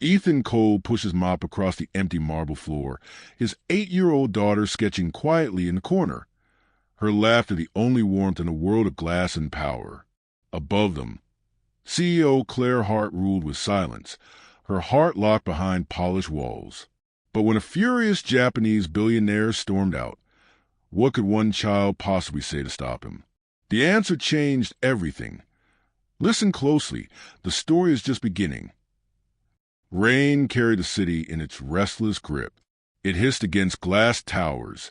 Ethan Cole pushed his mop across the empty marble floor, his 8-year-old daughter sketching quietly in the corner, her laughter the only warmth in a world of glass and power. Above them, CEO Claire Hart ruled with silence, her heart locked behind polished walls. But when a furious Japanese billionaire stormed out, what could one child possibly say to stop him? The answer changed everything. Listen closely. The story is just beginning. Rain carried the city in its restless grip. It hissed against glass towers,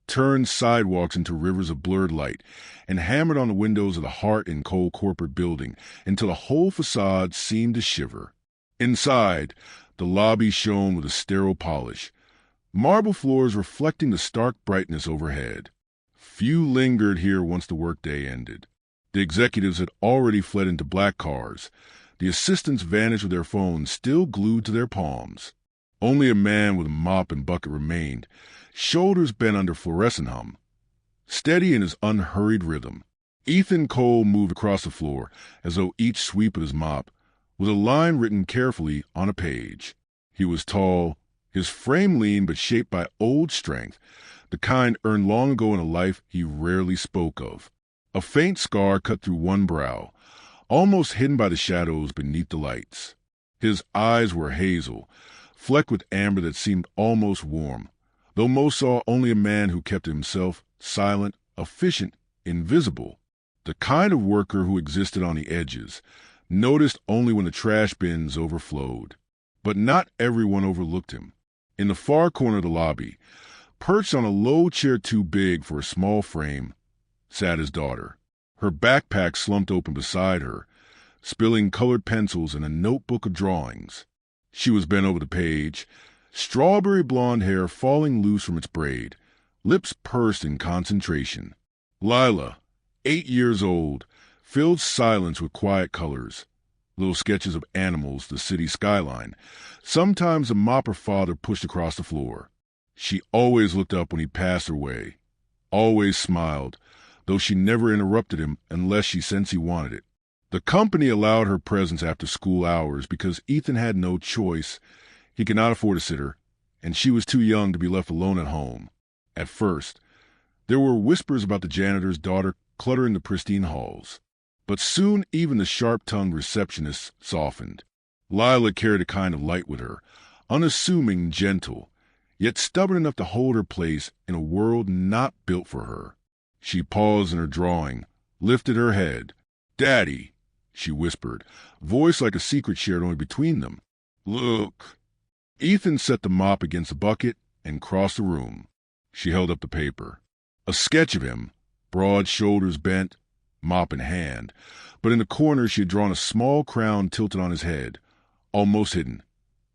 turned sidewalks into rivers of blurred light, and hammered on the windows of the Hart and Cole corporate building until the whole facade seemed to shiver. Inside, the lobby shone with a sterile polish, marble floors reflecting the stark brightness overhead. Few lingered here once the workday ended. The executives had already fled into black cars. The assistants vanished with their phones still glued to their palms. Only a man with a mop and bucket remained, shoulders bent under fluorescent hum, steady in his unhurried rhythm. Ethan Cole moved across the floor as though each sweep of his mop was a line written carefully on a page. He was tall, his frame lean but shaped by old strength, the kind earned long ago in a life he rarely spoke of. A faint scar cut through one brow, almost hidden by the shadows beneath the lights. His eyes were hazel, flecked with amber that seemed almost warm, though most saw only a man who kept himself silent, efficient, invisible. The kind of worker who existed on the edges, noticed only when the trash bins overflowed. But not everyone overlooked him. In the far corner of the lobby, perched on a low chair too big for a small frame, sat his daughter. Her backpack slumped open beside her, spilling colored pencils and a notebook of drawings. She was bent over the page, strawberry blonde hair falling loose from its braid, lips pursed in concentration. Lila, 8 years old, filled silence with quiet colors, little sketches of animals, the city skyline. Sometimes a mop her father pushed across the floor. She always looked up when he passed her way, always smiled, though she never interrupted him unless she sensed he wanted it. The company allowed her presence after school hours because Ethan had no choice. He could not afford a sitter, and she was too young to be left alone at home. At first, there were whispers about the janitor's daughter cluttering the pristine halls. But soon even the sharp-tongued receptionist softened. Lila carried a kind of light with her, unassuming, gentle, yet stubborn enough to hold her place in a world not built for her. She paused in her drawing, lifted her head. "Daddy," she whispered, voice like a secret shared only between them. "Look." Ethan set the mop against the bucket and crossed the room. She held up the paper. A sketch of him, broad shoulders bent, mop in hand, but in the corner she had drawn a small crown tilted on his head, almost hidden,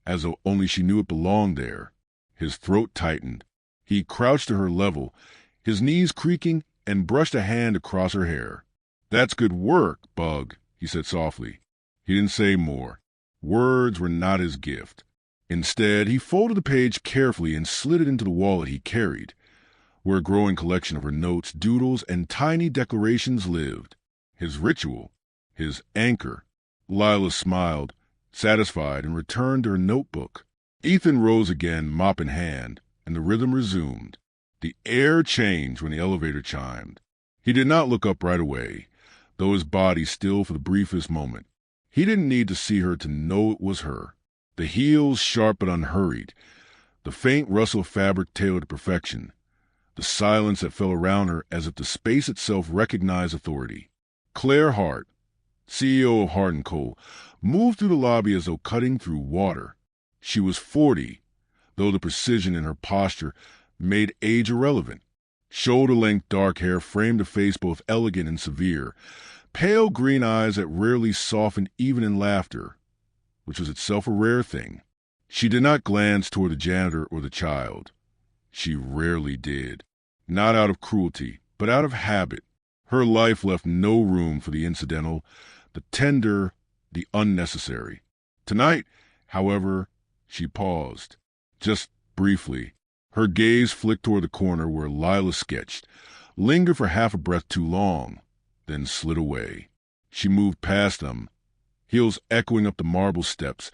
as though only she knew it belonged there. His throat tightened. He crouched to her level, his knees creaking, and brushed a hand across her hair. "That's good work, Bug," he said softly. He didn't say more. Words were not his gift. Instead, he folded the page carefully and slid it into the wallet he carried, where a growing collection of her notes, doodles, and tiny declarations lived. His ritual, his anchor. Lila smiled, satisfied, and returned to her notebook. Ethan rose again, mop in hand, and the rhythm resumed. The air changed when the elevator chimed. He did not look up right away, though his body stilled for the briefest moment. He didn't need to see her to know it was her. The heels sharp but unhurried, the faint rustle of fabric tailored to perfection, the silence that fell around her as if the space itself recognized authority. Claire Hart, CEO of Heart & Cole, moved through the lobby as though cutting through water. She was 40, though the precision in her posture made age irrelevant. Shoulder-length dark hair framed a face both elegant and severe, pale green eyes that rarely softened even in laughter, which was itself a rare thing. She did not glance toward the janitor or the child. She rarely did. Not out of cruelty, but out of habit. Her life left no room for the incidental, the tender, the unnecessary. Tonight, however, she paused, just briefly. Her gaze flicked toward the corner where Lila sketched, lingered for half a breath too long, then slid away. She moved past them, heels echoing up the marble steps,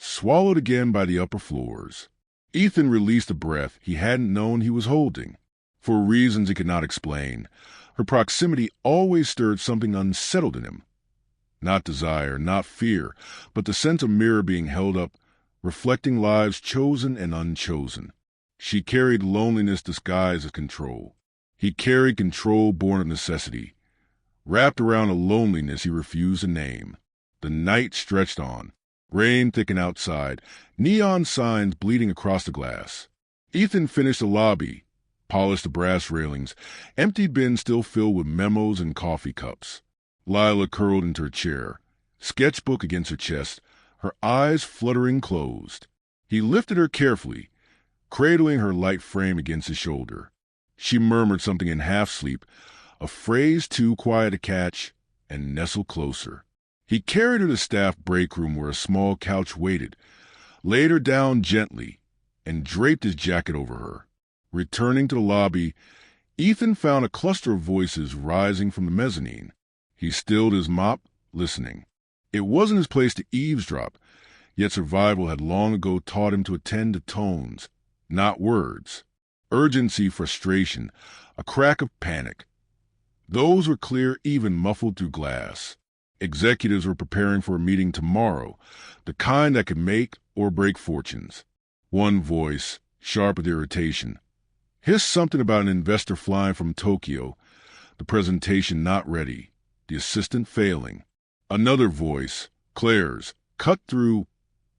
swallowed again by the upper floors. Ethan released a breath he hadn't known he was holding. For reasons he could not explain, her proximity always stirred something unsettled in him. Not desire, not fear, but the sense of mirror being held up, reflecting lives chosen and unchosen. She carried loneliness disguised as control. He carried control born of necessity, wrapped around a loneliness he refused to name. The night stretched on. Rain thickened outside, neon signs bleeding across the glass. Ethan finished the lobby, polished the brass railings, emptied bins still filled with memos and coffee cups. Lila curled into her chair, sketchbook against her chest, her eyes fluttering closed. He lifted her carefully, cradling her light frame against his shoulder. She murmured something in half-sleep, a phrase too quiet to catch, and nestled closer. He carried her to the staff break room where a small couch waited, laid her down gently, and draped his jacket over her. Returning to the lobby, Ethan found a cluster of voices rising from the mezzanine. He stilled his mop, listening. It wasn't his place to eavesdrop, yet survival had long ago taught him to attend to tones, not words. Urgency, frustration, a crack of panic. Those were clear, even muffled through glass. Executives were preparing for a meeting tomorrow, the kind that could make or break fortunes. One voice, sharp with irritation, hissed something about an investor flying from Tokyo, the presentation not ready, the assistant failing. Another voice, Claire's, cut through,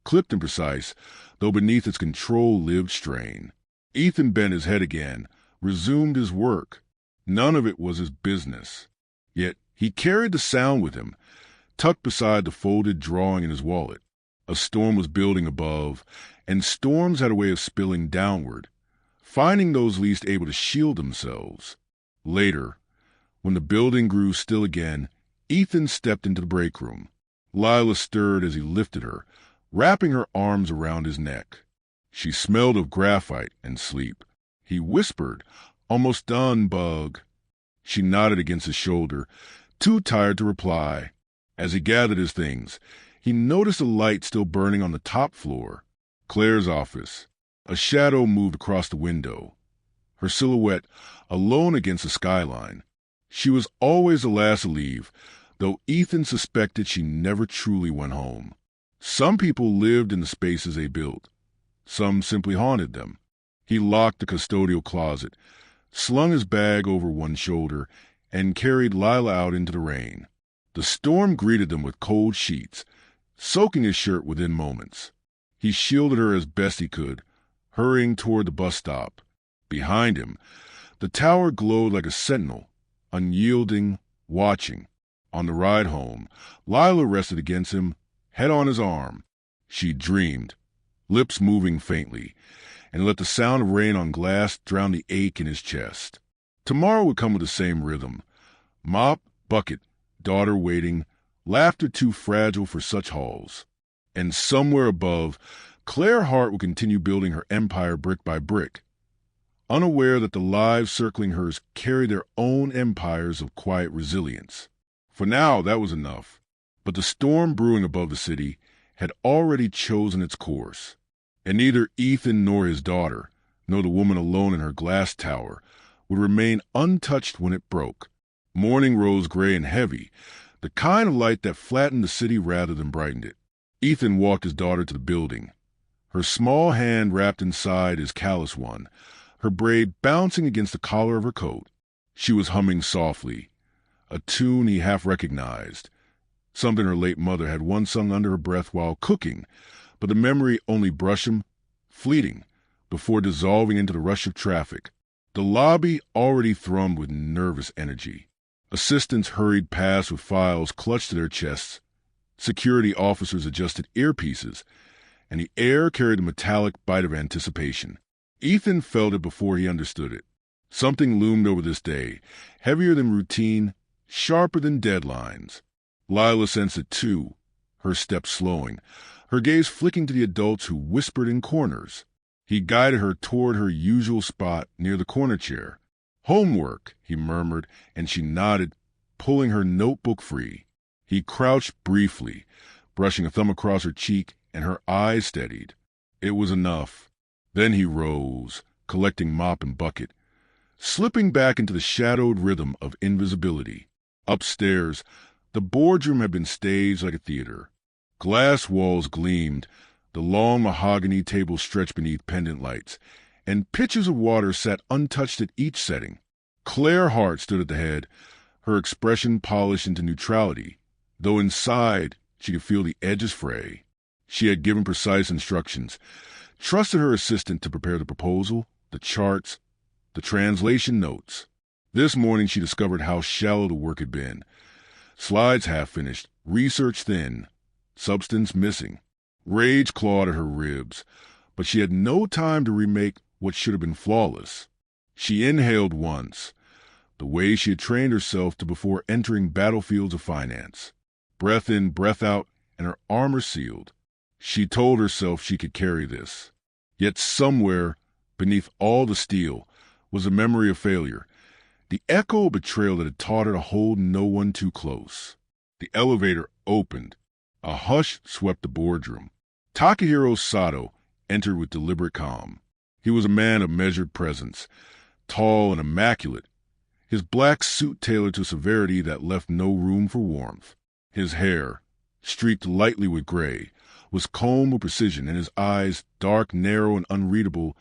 clipped and precise, though beneath its control lived strain. Ethan bent his head again, resumed his work. None of it was his business. Yet he carried the sound with him, tucked beside the folded drawing in his wallet. A storm was building above, and storms had a way of spilling downward, finding those least able to shield themselves. Later, when the building grew still again, Ethan stepped into the break room. Lila stirred as he lifted her, wrapping her arms around his neck. She smelled of graphite and sleep. He whispered, "Almost done, bug." She nodded against his shoulder, too tired to reply. As he gathered his things, he noticed a light still burning on the top floor. Claire's office. A shadow moved across the window, her silhouette alone against the skyline. She was always the last to leave, though Ethan suspected she never truly went home. Some people lived in the spaces they built. Some simply haunted them. He locked the custodial closet, slung his bag over one shoulder, and carried Lila out into the rain. The storm greeted them with cold sheets, soaking his shirt within moments. He shielded her as best he could, hurrying toward the bus stop. Behind him, the tower glowed like a sentinel, unyielding, watching. On the ride home, Lila rested against him, head on his arm. She dreamed, lips moving faintly, and let the sound of rain on glass drown the ache in his chest. Tomorrow would come with the same rhythm. Mop, bucket, daughter waiting, laughter too fragile for such halls. And somewhere above, Claire Hart would continue building her empire brick by brick, unaware that the lives circling hers carried their own empires of quiet resilience. For now, that was enough. But the storm brewing above the city had already chosen its course, and neither Ethan nor his daughter, nor the woman alone in her glass tower, would remain untouched when it broke. Morning rose gray and heavy, the kind of light that flattened the city rather than brightened it. Ethan walked his daughter to the building, her small hand wrapped inside his callous one, her braid bouncing against the collar of her coat. She was humming softly, a tune he half recognized, something her late mother had once sung under her breath while cooking, but the memory only brushed him, fleeting, before dissolving into the rush of traffic. The lobby already thrummed with nervous energy. Assistants hurried past with files clutched to their chests. Security officers adjusted earpieces, and the air carried a metallic bite of anticipation. Ethan felt it before he understood it. Something loomed over this day, heavier than routine, sharper than deadlines. Lila sensed it too, her steps slowing, her gaze flicking to the adults who whispered in corners. He guided her toward her usual spot near the corner chair. "Homework," he murmured, and she nodded, pulling her notebook free. He crouched briefly, brushing a thumb across her cheek and her eyes steadied. It was enough. Then he rose, collecting mop and bucket, slipping back into the shadowed rhythm of invisibility. Upstairs, the boardroom had been staged like a theater. Glass walls gleamed, the long mahogany table stretched beneath pendant lights, and pitchers of water sat untouched at each setting. Claire Hart stood at the head, her expression polished into neutrality, though inside she could feel the edges fray. She had given precise instructions, trusted her assistant to prepare the proposal, the charts, the translation notes. This morning she discovered how shallow the work had been. Slides half finished, research thin, substance missing. Rage clawed at her ribs, but she had no time to remake what should have been flawless. She inhaled once, the way she had trained herself to before entering battlefields of finance. Breath in, breath out, and her armor sealed. She told herself she could carry this. Yet somewhere, beneath all the steel, was a memory of failure, the echo of betrayal that had taught her to hold no one too close. The elevator opened. A hush swept the boardroom. Takahiro Sato entered with deliberate calm. He was a man of measured presence, tall and immaculate, his black suit tailored to severity that left no room for warmth. His hair, streaked lightly with gray, was combed with precision, and his eyes, dark, narrow, and unreadable,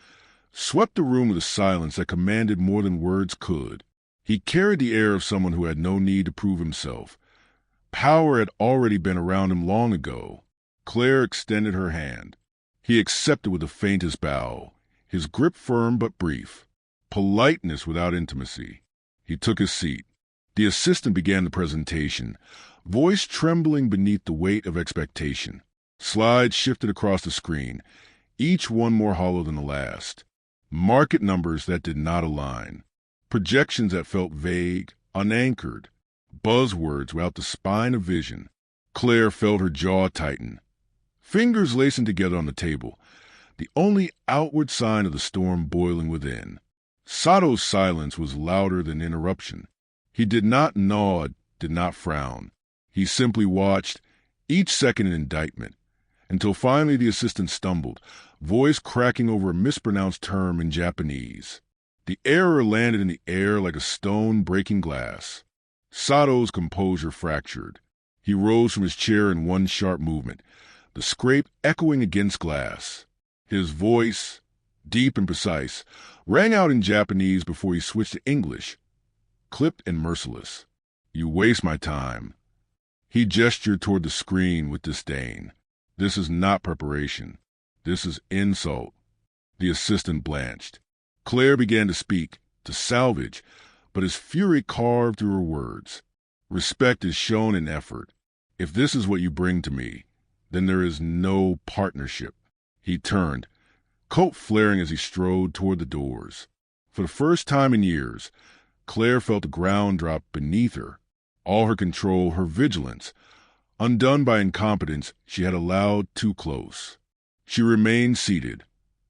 swept the room with a silence that commanded more than words could. He carried the air of someone who had no need to prove himself. Power had already been around him long ago. Claire extended her hand. He accepted with the faintest bow, his grip firm but brief. Politeness without intimacy. He took his seat. The assistant began the presentation, voice trembling beneath the weight of expectation. Slides shifted across the screen, each one more hollow than the last. Market numbers that did not align. Projections that felt vague, unanchored. Buzzwords without the spine of vision. Claire felt her jaw tighten. Fingers lacing together on the table, the only outward sign of the storm boiling within. Sato's silence was louder than interruption. He did not nod, did not frown. He simply watched, each second an indictment, until finally the assistant stumbled, voice cracking over a mispronounced term in Japanese. The error landed in the air like a stone breaking glass. Sato's composure fractured. He rose from his chair in one sharp movement, the scrape echoing against glass. His voice, deep and precise, rang out in Japanese before he switched to English, clipped and merciless. "You waste my time." He gestured toward the screen with disdain. "This is not preparation. This is insult." The assistant blanched. Claire began to speak, to salvage, but his fury carved through her words. "Respect is shown in effort. If this is what you bring to me, then there is no partnership." He turned, coat flaring as he strode toward the doors. For the first time in years, Claire felt the ground drop beneath her. All her control, her vigilance, undone by incompetence she had allowed too close. She remained seated,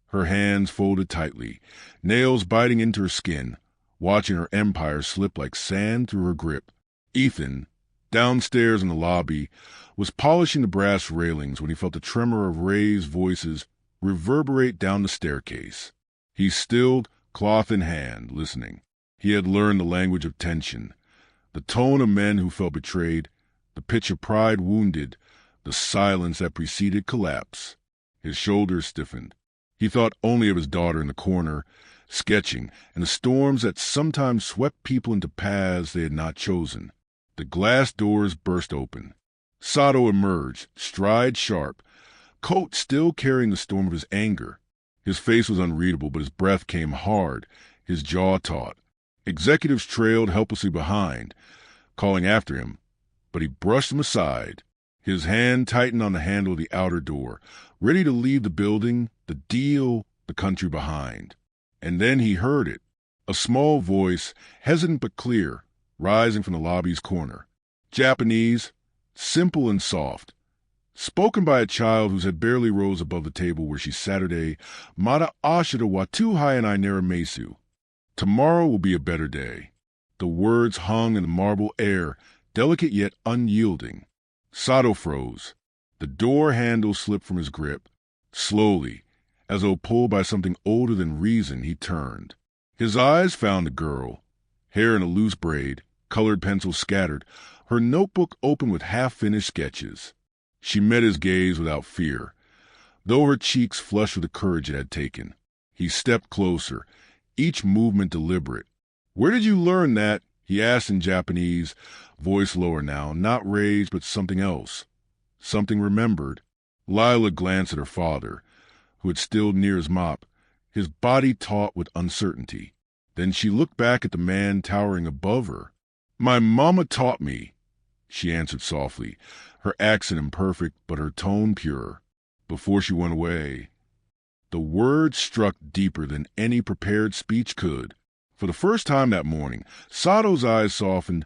her hands folded tightly, nails biting into her skin, watching her empire slip like sand through her grip. Ethan, downstairs in the lobby, was polishing the brass railings when he felt the tremor of raised voices reverberate down the staircase. He stilled, cloth in hand, listening. He had learned the language of tension, the tone of men who felt betrayed, the pitch of pride wounded, the silence that preceded collapse. His shoulders stiffened. He thought only of his daughter in the corner, sketching, and the storms that sometimes swept people into paths they had not chosen. The glass doors burst open. Sato emerged, stride sharp, coat still carrying the storm of his anger. His face was unreadable, but his breath came hard, his jaw taut. Executives trailed helplessly behind, calling after him, but he brushed them aside. His hand tightened on the handle of the outer door, ready to leave the building, the deal, the country behind. And then he heard it, a small voice, hesitant but clear, rising from the lobby's corner. Japanese, simple and soft, spoken by a child whose head barely rose above the table where she Saturday, Mada ashita wa tuhai and nara mesu. Tomorrow will be a better day. The words hung in the marble air, delicate yet unyielding. Sato froze. The door handle slipped from his grip. Slowly, as though pulled by something older than reason, he turned. His eyes found the girl, hair in a loose braid, colored pencils scattered, her notebook open with half-finished sketches. She met his gaze without fear, though her cheeks flushed with the courage it had taken. He stepped closer, each movement deliberate. "Where did you learn that?" he asked in Japanese, voice lower now, not rage but something else. Something remembered. Lila glanced at her father, who had stood near his mop, his body taut with uncertainty. Then she looked back at the man towering above her. "My mama taught me," she answered softly, her accent imperfect but her tone pure, before she went away. The words struck deeper than any prepared speech could. For the first time that morning, Sato's eyes softened,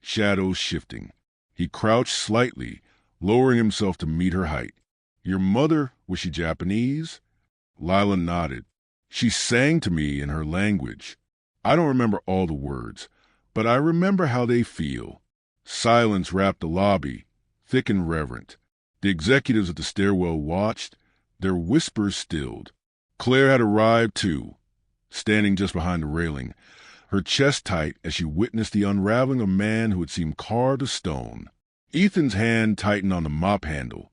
shadows shifting. He crouched slightly, lowering himself to meet her height. "Your mother, was she Japanese?" Lila nodded. "She sang to me in her language. I don't remember all the words, but I remember how they feel." Silence wrapped the lobby, thick and reverent. The executives at the stairwell watched, their whispers stilled. Claire had arrived too, standing just behind the railing, her chest tight as she witnessed the unraveling of a man who had seemed carved of stone. Ethan's hand tightened on the mop handle,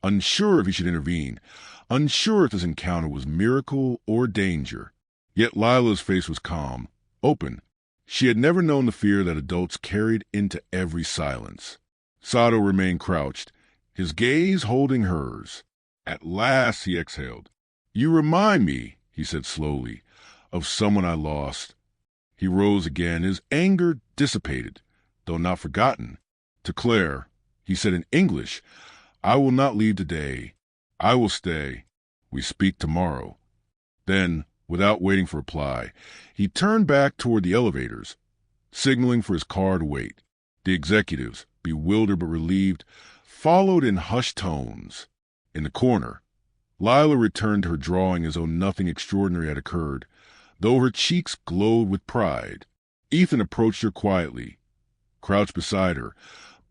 unsure if he should intervene, unsure if this encounter was miracle or danger. Yet Lila's face was calm, open. She had never known the fear that adults carried into every silence. Sato remained crouched, his gaze holding hers. "At last," he exhaled. "You remind me," he said slowly, "of someone I lost." He rose again, his anger dissipated, though not forgotten. To Claire, he said in English, "I will not leave today. I will stay. We speak tomorrow." Then, without waiting for reply, he turned back toward the elevators, signaling for his car to wait. The executives, bewildered but relieved, followed in hushed tones. In the corner, Lila returned to her drawing as though nothing extraordinary had occurred, though her cheeks glowed with pride. Ethan approached her quietly, crouched beside her,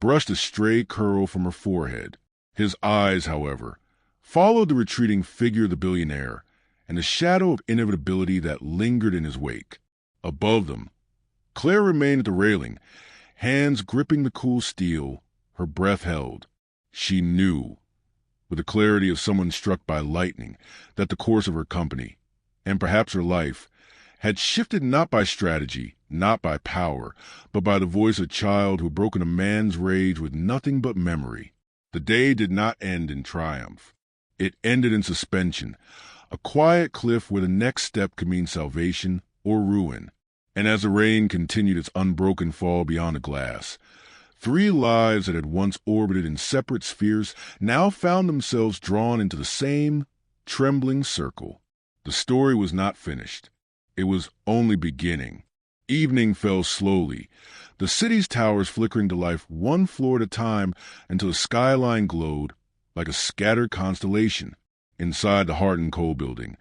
brushed a stray curl from her forehead. His eyes, however, followed the retreating figure of the billionaire and the shadow of inevitability that lingered in his wake. Above them, Claire remained at the railing, hands gripping the cool steel, her breath held. She knew, with the clarity of someone struck by lightning, that the course of her company, and perhaps her life, had shifted not by strategy, not by power, but by the voice of a child who had broken a man's rage with nothing but memory. The day did not end in triumph. It ended in suspension, a quiet cliff where the next step could mean salvation or ruin. And as the rain continued its unbroken fall beyond the glass, 3 lives that had once orbited in separate spheres now found themselves drawn into the same trembling circle. The story was not finished. It was only beginning. Evening fell slowly, the city's towers flickering to life one floor at a time until the skyline glowed like a scattered constellation. Inside the Heartland coal building,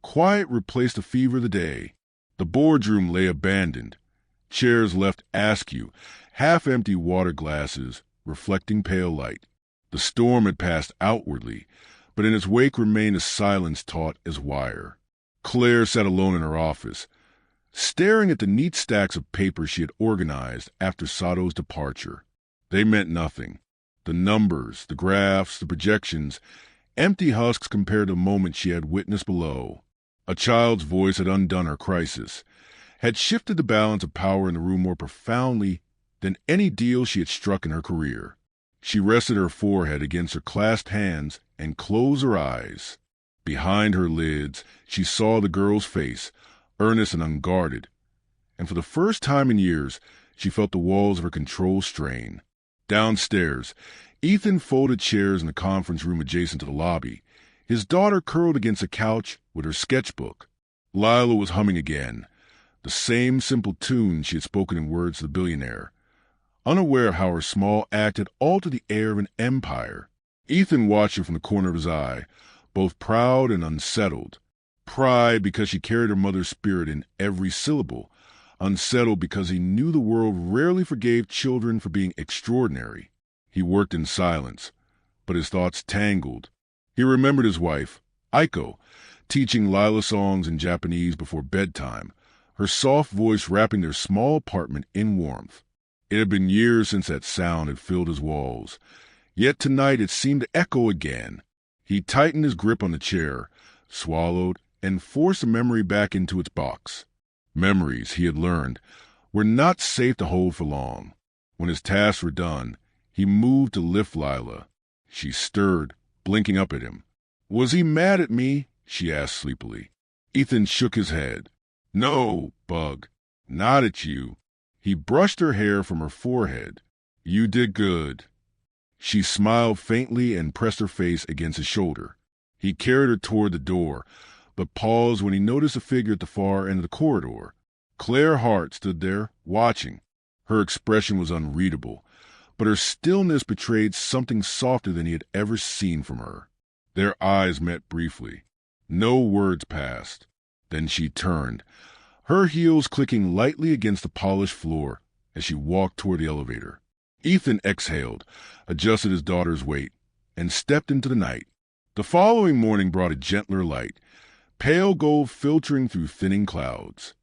quiet replaced the fever of the day. The boardroom lay abandoned, chairs left askew, half-empty water glasses reflecting pale light. The storm had passed outwardly, but in its wake remained a silence taut as wire. Claire sat alone in her office, staring at the neat stacks of paper she had organized after Sato's departure. They meant nothing. The numbers, the graphs, the projections, empty husks compared to the moment she had witnessed below. A child's voice had undone her crisis, had shifted the balance of power in the room more profoundly than any deal she had struck in her career. She rested her forehead against her clasped hands and closed her eyes. Behind her lids, she saw the girl's face, earnest and unguarded, and for the first time in years, she felt the walls of her control strain. Downstairs, Ethan folded chairs in the conference room adjacent to the lobby, his daughter curled against a couch with her sketchbook. Lila was humming again, the same simple tune she had spoken in words to the billionaire, unaware of how her small act had altered the air of an empire. Ethan watched her from the corner of his eye, both proud and unsettled. Pride because she carried her mother's spirit in every syllable, unsettled because he knew the world rarely forgave children for being extraordinary. He worked in silence, but his thoughts tangled. He remembered his wife, Aiko, teaching Lila songs in Japanese before bedtime, her soft voice wrapping their small apartment in warmth. It had been years since that sound had filled his walls, yet tonight it seemed to echo again. He tightened his grip on the chair, swallowed, and forced the memory back into its box. Memories, he had learned, were not safe to hold for long. When his tasks were done, he moved to lift Lila. She stirred, blinking up at him. "Was he mad at me?" she asked sleepily. Ethan shook his head. "No, Bug, not at you." He brushed her hair from her forehead. "You did good." She smiled faintly and pressed her face against his shoulder. He carried her toward the door, but paused when he noticed a figure at the far end of the corridor. Claire Hart stood there, watching. Her expression was unreadable, but her stillness betrayed something softer than he had ever seen from her. Their eyes met briefly. No words passed. Then she turned, her heels clicking lightly against the polished floor as she walked toward the elevator. Ethan exhaled, adjusted his daughter's weight, and stepped into the night. The following morning brought a gentler light, pale gold filtering through thinning clouds.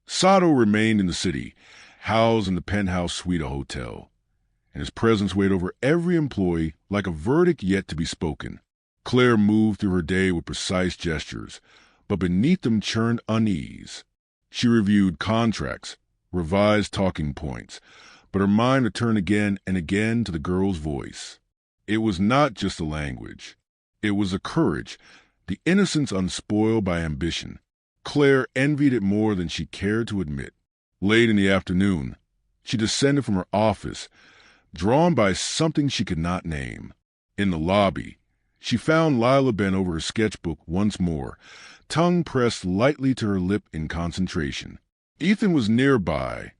Sato remained in the city, housed in the penthouse suite hotel, and his presence weighed over every employee like a verdict yet to be spoken. Claire moved through her day with precise gestures, but beneath them churned unease. She reviewed contracts, revised talking points, but her mind returned again and again to the girl's voice. It was not just the language. It was the courage, the innocence unspoiled by ambition. Claire envied it more than she cared to admit. Late in the afternoon, she descended from her office, drawn by something she could not name. In the lobby, she found Lila bent over her sketchbook once more, tongue pressed lightly to her lip in concentration. Ethan was nearby,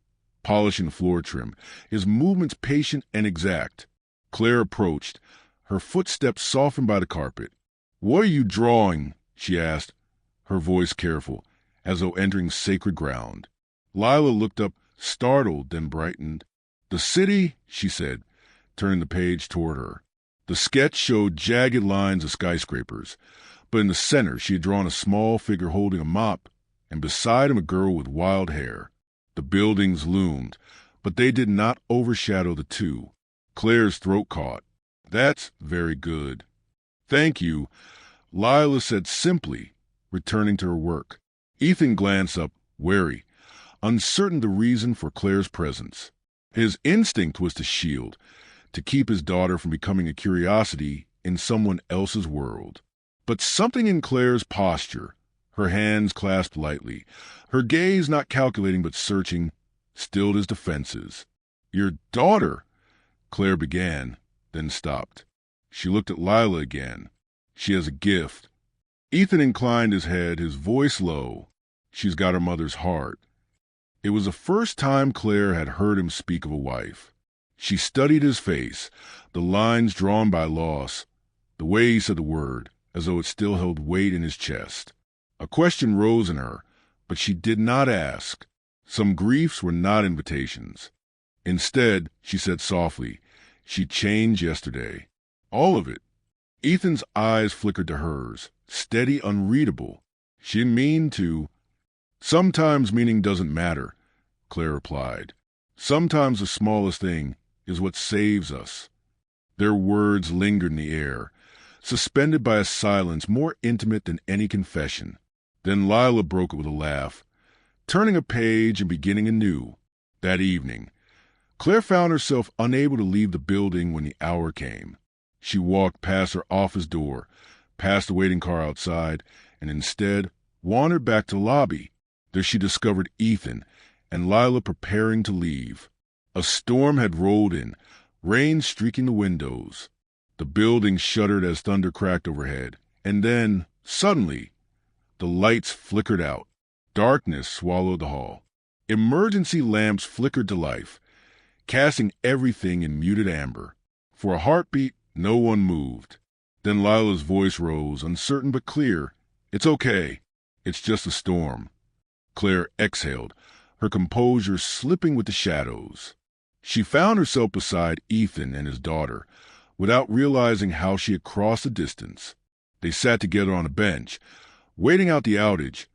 polishing the floor trim, his movements patient and exact. Claire approached, her footsteps softened by the carpet. "What are you drawing?" she asked, her voice careful, as though entering sacred ground. Lila looked up, startled, then brightened. "The city," she said, turning the page toward her. The sketch showed jagged lines of skyscrapers, but in the center she had drawn a small figure holding a mop, and beside him a girl with wild hair. The buildings loomed, but they did not overshadow the two. Claire's throat caught. "That's very good." "Thank you," Lila said simply, returning to her work. Ethan glanced up, wary, uncertain the reason for Claire's presence. His instinct was to shield, to keep his daughter from becoming a curiosity in someone else's world. But something in Claire's posture, her hands clasped lightly, her gaze not calculating but searching, stilled his defenses. "Your daughter," Claire began, then stopped. She looked at Lila again. "She has a gift." Ethan inclined his head, his voice low. "She's got her mother's heart." It was the first time Claire had heard him speak of a wife. She studied his face, the lines drawn by loss, the way he said the word, as though it still held weight in his chest. A question rose in her, but she did not ask. Some griefs were not invitations. Instead, she said softly, "She changed yesterday." "All of it." Ethan's eyes flickered to hers, steady, unreadable. "She didn't mean to." "Sometimes meaning doesn't matter," Claire replied. "Sometimes the smallest thing is what saves us." Their words lingered in the air, suspended by a silence more intimate than any confession. Then Lila broke it with a laugh, turning a page and beginning anew. That evening, Claire found herself unable to leave the building when the hour came. She walked past her office door, past the waiting car outside, and instead wandered back to the lobby. There she discovered Ethan and Lila preparing to leave. A storm had rolled in, rain streaking the windows. The building shuddered as thunder cracked overhead, and then, suddenly, the lights flickered out. Darkness swallowed the hall. Emergency lamps flickered to life, casting everything in muted amber. For a heartbeat, no one moved. Then Lila's voice rose, uncertain but clear. "It's okay. It's just a storm." Claire exhaled, her composure slipping with the shadows. She found herself beside Ethan and his daughter, without realizing how she had crossed the distance. They sat together on a bench, waiting out the outage,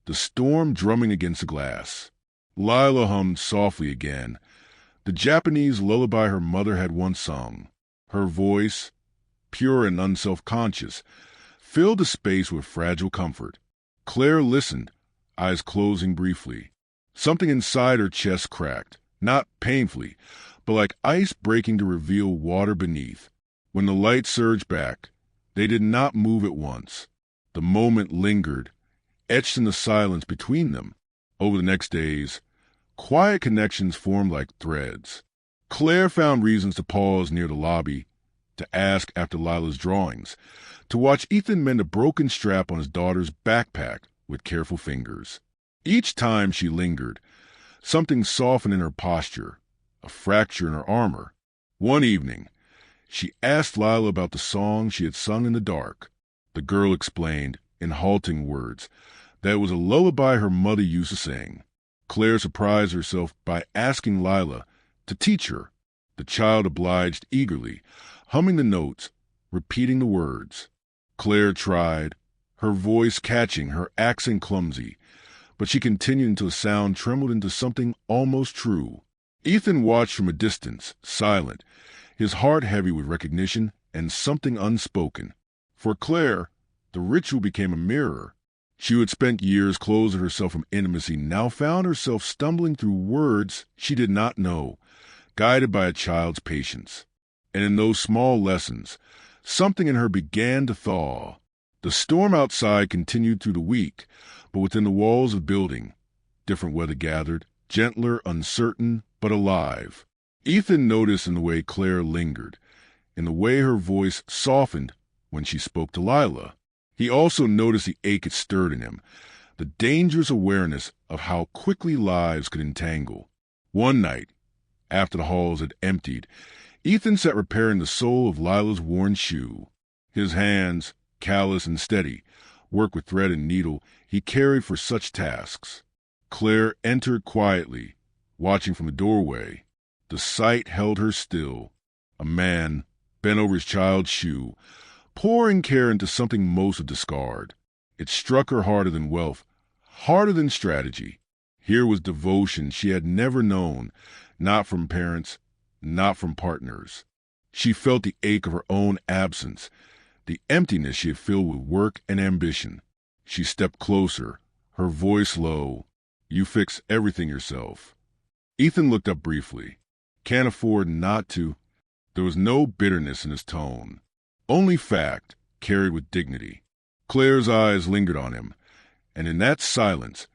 the storm drumming against the glass. Lila hummed softly again, the Japanese lullaby her mother had once sung. Her voice, pure and unself-conscious, filled the space with fragile comfort. Claire listened, eyes closing briefly. Something inside her chest cracked, not painfully, but like ice breaking to reveal water beneath. When the light surged back, they did not move at once. The moment lingered, etched in the silence between them. Over the next days, quiet connections formed like threads. Claire found reasons to pause near the lobby, to ask after Lila's drawings, to watch Ethan mend a broken strap on his daughter's backpack with careful fingers. Each time she lingered, something softened in her posture, a fracture in her armor. One evening, she asked Lila about the song she had sung in the dark. The girl explained, in halting words, that it was a lullaby her mother used to sing. Claire surprised herself by asking Lila to teach her. The child obliged eagerly, humming the notes, repeating the words. Claire tried, her voice catching, her accent clumsy, but she continued until the sound trembled into something almost true. Ethan watched from a distance, silent, his heart heavy with recognition and something unspoken. For Claire, the ritual became a mirror. She who had spent years closing herself from intimacy now found herself stumbling through words she did not know, guided by a child's patience. And in those small lessons, something in her began to thaw. The storm outside continued through the week, but within the walls of the building, different weather gathered, gentler, uncertain, but alive. Ethan noticed in the way Claire lingered, in the way her voice softened when she spoke to Lila. He also noticed the ache it stirred in him, the dangerous awareness of how quickly lives could entangle. One night, after the halls had emptied, Ethan sat repairing the sole of Lila's worn shoe. His hands, callous and steady, work with thread and needle he carried for such tasks. Claire entered quietly, watching from the doorway. The sight held her still. A man, bent over his child's shoe, pouring care into something most would discard. It struck her harder than wealth, harder than strategy. Here was devotion she had never known, not from parents, not from partners. She felt the ache of her own absence, the emptiness she had filled with work and ambition. She stepped closer, her voice low. "You fix everything yourself." Ethan looked up briefly. "Can't afford not to." There was no bitterness in his tone, only fact, carried with dignity. Claire's eyes lingered on him, and in that silence,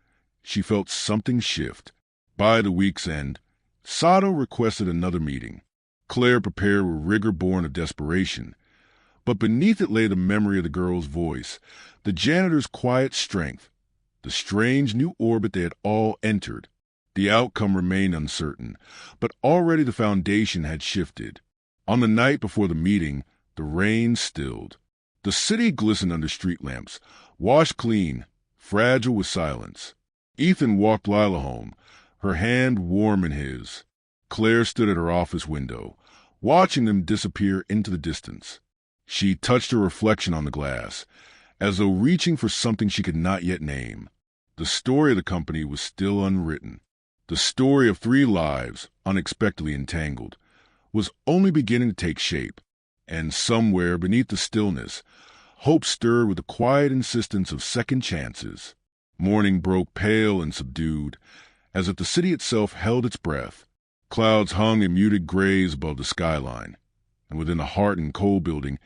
she felt something shift. By the week's end, Sato requested another meeting. Claire prepared with rigor born of desperation, but beneath it lay the memory of the girl's voice, the janitor's quiet strength, the strange new orbit they had all entered. The outcome remained uncertain, but already the foundation had shifted. On the night before the meeting, the rain stilled. The city glistened under street lamps, washed clean, fragile with silence. Ethan walked Lila home, her hand warm in his. Claire stood at her office window, watching them disappear into the distance. She touched her reflection on the glass, as though reaching for something she could not yet name. The story of the company was still unwritten. The story of 3 lives, unexpectedly entangled, was only beginning to take shape. And somewhere beneath the stillness, hope stirred with the quiet insistence of second chances. Morning broke pale and subdued, as if the city itself held its breath. Clouds hung in muted grays above the skyline, and within the Heart and Coal building,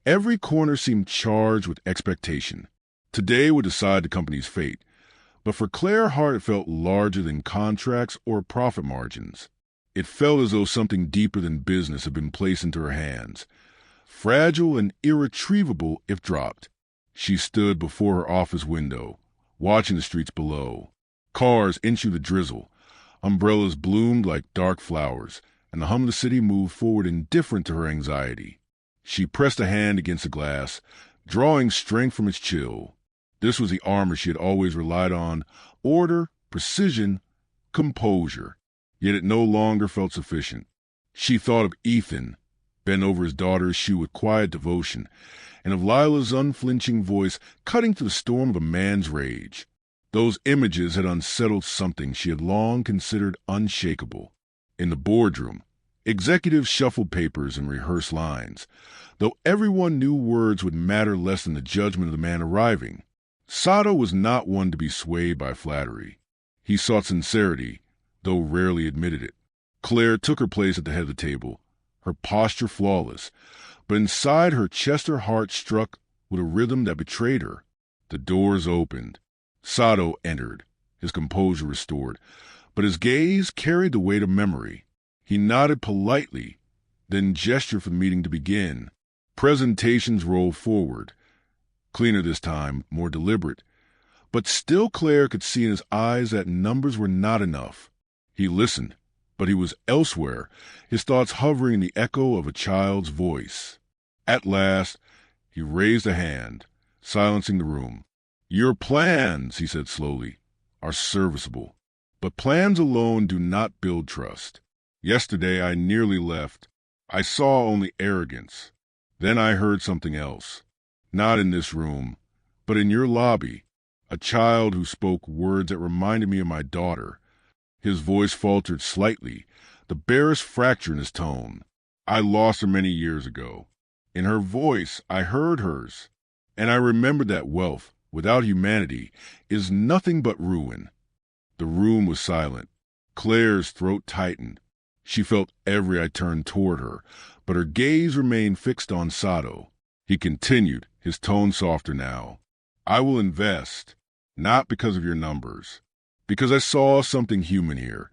every corner seemed charged with expectation. Today would decide the company's fate, but for Claire, Heart felt larger than contracts or profit margins. It felt as though something deeper than business had been placed into her hands, fragile and irretrievable if dropped. She stood before her office window, watching the streets below. Cars inched through the drizzle, umbrellas bloomed like dark flowers, and the hum of the city moved forward indifferent to her anxiety. She pressed a hand against the glass, drawing strength from its chill. This was the armor she had always relied on: order, precision, composure. Yet it no longer felt sufficient. She thought of Ethan, bent over his daughter's shoe with quiet devotion, and of Lila's unflinching voice cutting through the storm of a man's rage. Those images had unsettled something she had long considered unshakable. In the boardroom, executives shuffled papers and rehearsed lines, though everyone knew words would matter less than the judgment of the man arriving. Sato was not one to be swayed by flattery. He sought sincerity, though rarely admitted it. Claire took her place at the head of the table, her posture flawless, but inside her chest her heart struck with a rhythm that betrayed her. The doors opened. Sato entered, his composure restored, but his gaze carried the weight of memory. He nodded politely, then gestured for the meeting to begin. Presentations rolled forward, cleaner this time, more deliberate. But still Claire could see in his eyes that numbers were not enough. He listened, but he was elsewhere, his thoughts hovering in the echo of a child's voice. At last, he raised a hand, silencing the room. "Your plans," he said slowly, "are serviceable, but plans alone do not build trust. Yesterday I nearly left. I saw only arrogance. Then I heard something else. Not in this room, but in your lobby. A child who spoke words that reminded me of my daughter." His voice faltered slightly, the barest fracture in his tone. "I lost her many years ago. In her voice I heard hers, and I remembered that wealth, without humanity, is nothing but ruin." The room was silent. Claire's throat tightened. She felt every eye turned toward her, but her gaze remained fixed on Sato. He continued, his tone softer now. "I will invest, not because of your numbers, because I saw something human here,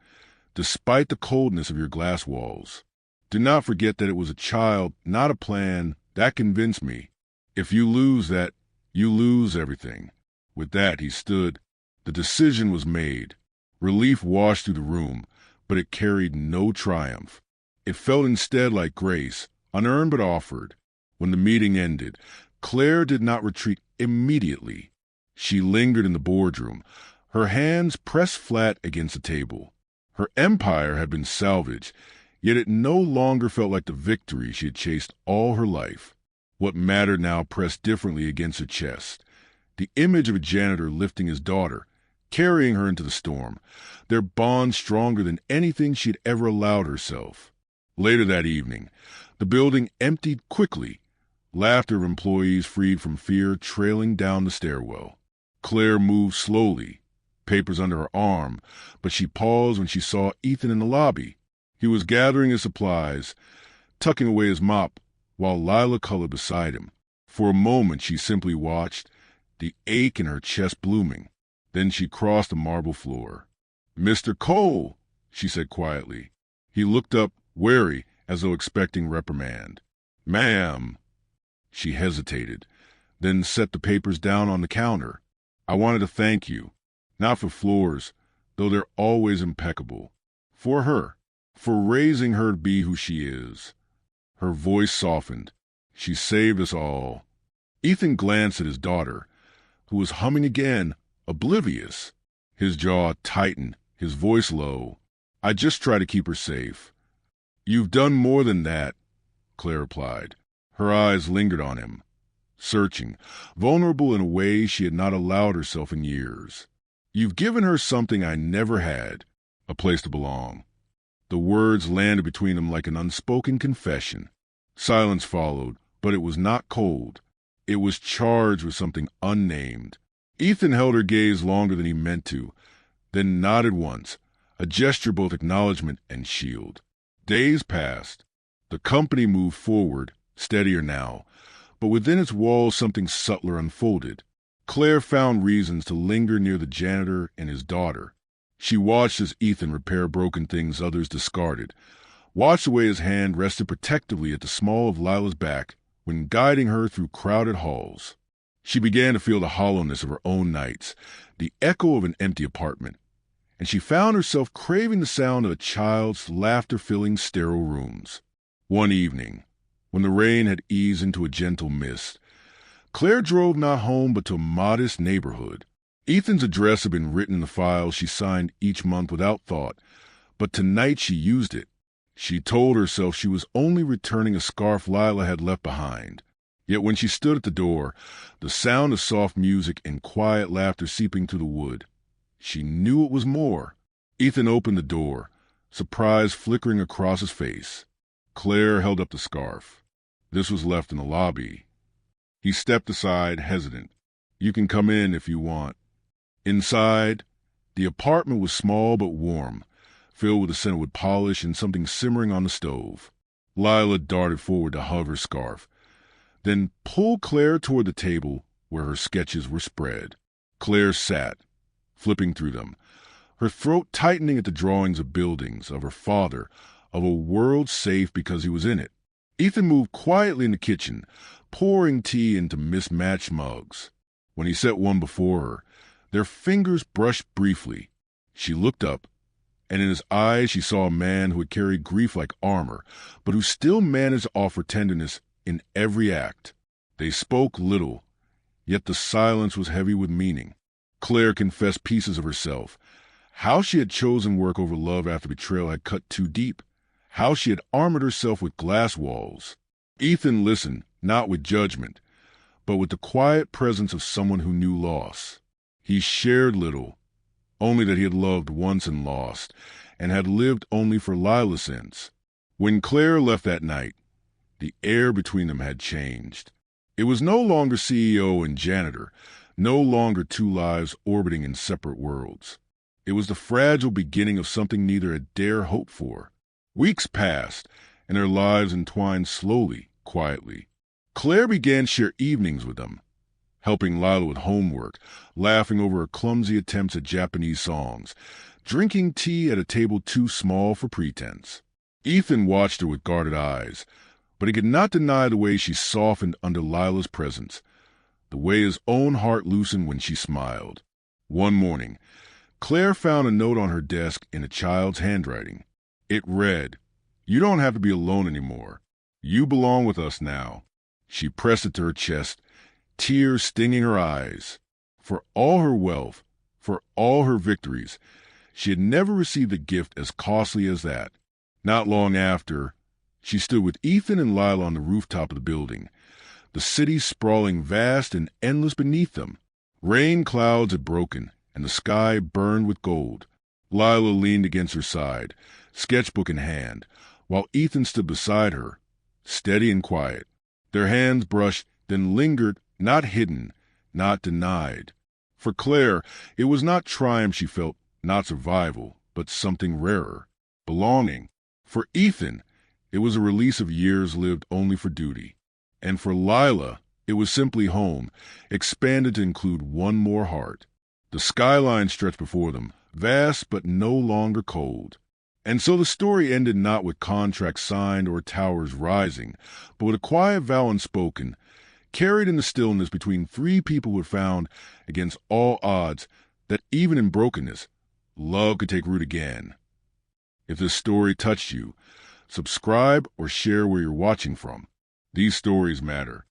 despite the coldness of your glass walls. Do not forget that it was a child, not a plan, that convinced me. If you lose that, you lose everything." With that, he stood. The decision was made. Relief washed through the room, but it carried no triumph. It felt instead like grace, unearned but offered. When the meeting ended, Claire did not retreat immediately. She lingered in the boardroom, her hands pressed flat against the table. Her empire had been salvaged, yet it no longer felt like the victory she had chased all her life. What mattered now pressed differently against her chest. The image of a janitor lifting his daughter, carrying her into the storm, their bond stronger than anything she had ever allowed herself. Later that evening, the building emptied quickly, laughter of employees freed from fear trailing down the stairwell. Claire moved slowly, papers under her arm, but she paused when she saw Ethan in the lobby. He was gathering his supplies, tucking away his mop, while Lila colored beside him. For a moment she simply watched, the ache in her chest blooming. Then she crossed the marble floor. "Mr. Cole," she said quietly. He looked up, wary, as though expecting reprimand. "Ma'am." She hesitated, then set the papers down on the counter. "I wanted to thank you, not for floors, though they're always impeccable, for her, for raising her to be who she is." Her voice softened. "She saved us all." Ethan glanced at his daughter, who was humming again, oblivious. His jaw tightened, his voice low. "I just try to keep her safe." "You've done more than that," Claire replied. Her eyes lingered on him, searching, vulnerable in a way she had not allowed herself in years. "You've given her something I never had, a place to belong." The words landed between them like an unspoken confession. Silence followed, but it was not cold. It was charged with something unnamed. Ethan held her gaze longer than he meant to, then nodded once, a gesture both acknowledgement and shield. Days passed. The company moved forward, steadier now, but within its walls something subtler unfolded. Claire found reasons to linger near the janitor and his daughter. She watched as Ethan repaired broken things others discarded, watched the way his hand rested protectively at the small of Lila's back when guiding her through crowded halls. She began to feel the hollowness of her own nights, the echo of an empty apartment, and she found herself craving the sound of a child's laughter-filling sterile rooms. One evening, when the rain had eased into a gentle mist, Claire drove not home but to a modest neighborhood. Ethan's address had been written in the file she signed each month without thought, but tonight she used it. She told herself she was only returning a scarf Lila had left behind. Yet when she stood at the door, the sound of soft music and quiet laughter seeping through the wood, she knew it was more. Ethan opened the door, surprise flickering across his face. Claire held up the scarf. This was left in the lobby. He stepped aside, hesitant. "You can come in if you want." Inside, the apartment was small but warm, filled with a scent of wood polish and something simmering on the stove. Lila darted forward to hug her scarf, then pulled Claire toward the table where her sketches were spread. Claire sat, flipping through them, her throat tightening at the drawings of buildings, of her father, of a world safe because he was in it. Ethan moved quietly in the kitchen, pouring tea into mismatched mugs. When he set one before her, their fingers brushed briefly. She looked up, and in his eyes she saw a man who had carried grief like armor, but who still managed to offer tenderness in every act. They spoke little, yet the silence was heavy with meaning. Claire confessed pieces of herself, how she had chosen work over love after betrayal had cut too deep, how she had armored herself with glass walls. Ethan listened, not with judgment, but with the quiet presence of someone who knew loss. He shared little, only that he had loved once and lost, and had lived only for Lila since. When Claire left that night, the air between them had changed. It was no longer CEO and janitor, no longer two lives orbiting in separate worlds. It was the fragile beginning of something neither had dared hope for. Weeks passed, and their lives entwined slowly, quietly. Claire began to share evenings with them, helping Lila with homework, laughing over her clumsy attempts at Japanese songs, drinking tea at a table too small for pretense. Ethan watched her with guarded eyes, but he could not deny the way she softened under Lila's presence, the way his own heart loosened when she smiled. One morning, Claire found a note on her desk in a child's handwriting. It read, "You don't have to be alone anymore. You belong with us now." She pressed it to her chest, tears stinging her eyes. For all her wealth, for all her victories, she had never received a gift as costly as that. Not long after, she stood with Ethan and Lila on the rooftop of the building, the city sprawling vast and endless beneath them. Rain clouds had broken, and the sky burned with gold. Lila leaned against her side, sketchbook in hand, while Ethan stood beside her, steady and quiet. Their hands brushed, then lingered, not hidden, not denied. For Claire, it was not triumph she felt, not survival, but something rarer, belonging. For Ethan, it was a release of years lived only for duty. And for Lila, it was simply home, expanded to include one more heart. The skyline stretched before them, vast but no longer cold. And so the story ended not with contracts signed or towers rising, but with a quiet vow unspoken, carried in the stillness between three people who had found, against all odds, that even in brokenness, love could take root again. If this story touched you, subscribe or share where you're watching from. These stories matter.